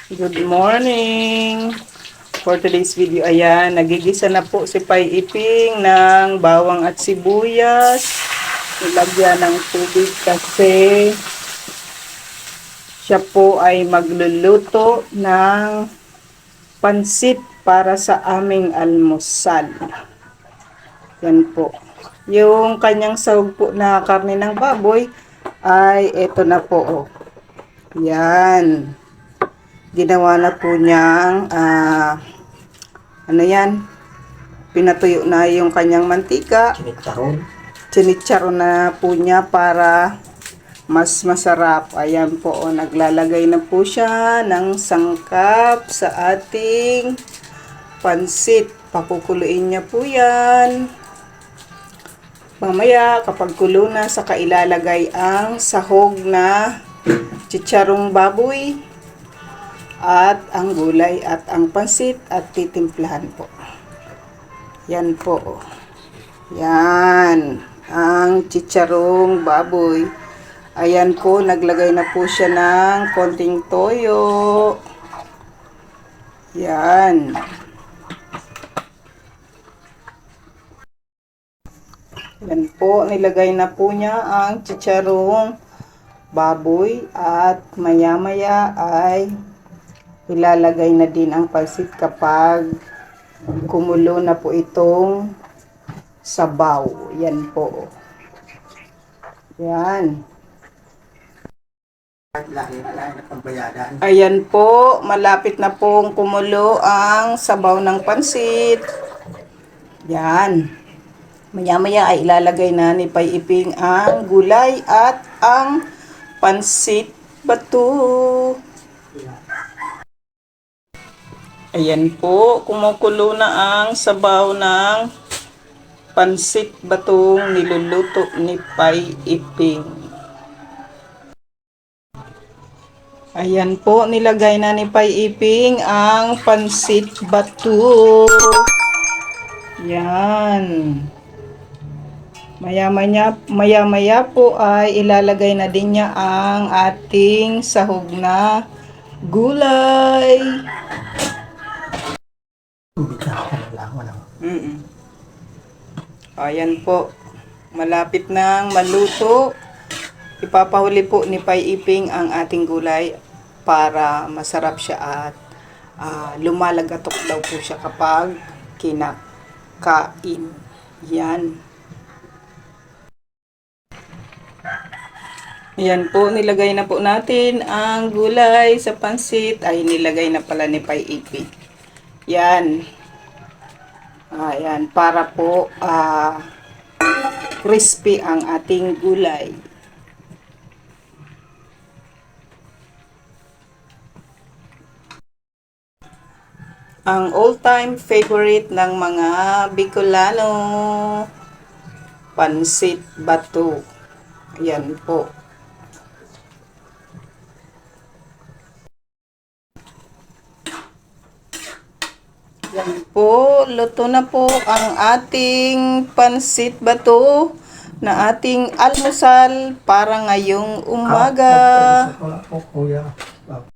Good morning! For today's video, ayan, nagigisa na po si Pai Iping ng bawang at sibuyas. Nilagyan ng tubig kasi siya po ay magluluto ng pansit para sa aming almusal. Yan po. Yung kanyang sahog po na karne ng baboy ay eto na po. Oh. Yan. Ginawa na po niyang ano yan, pinatuyo na yung kanyang mantika. Chinitsaron na po niya para mas masarap. Ayan po, naglalagay na po siya ng sangkap sa ating pansit. Pakukuluin niya po yan. Mamaya, kapag kulo na, saka ilalagay ang sahog na chicharong baboy at ang gulay at ang pansit at titimplahan po. Yan po. Yan. Ang chicharong baboy. Ayan po, naglagay na po siya ng konting toyo. Yan. Yan po, nilagay na po niya ang chicharong baboy at maya-maya ay ilalagay na din ang pansit kapag kumulo na po itong sabaw. Yan po. Yan. Ayan po, malapit na pong kumulo ang sabaw ng pansit. Yan. Maya-maya ay ilalagay na ni Pai Iping ang gulay at ang pansit bato. Ayan po, kumukulo na ang sabaw ng pansit batong niluluto ni Pai Iping. Ayan po, nilagay na ni Pai Iping ang pansit bato. Yan. Maya-maya po ay ilalagay na din niya ang ating sahog na gulay. Ayan po, malapit nang maluto. Ipapahuli po ni Pai Iping ang ating gulay para masarap siya at lumalagatok daw po siya kapag kinakain. Yan. Ayan po, nilagay na po natin ang gulay sa pansit. Ay, nilagay na pala ni Pai Iping. Yan. Ayan, para po crispy ang ating gulay. Ang all-time favorite ng mga Bicolano, pansit bato. Ayan po. Yan po, luto na po ang ating pansit bato na ating almusal para ngayong umaga.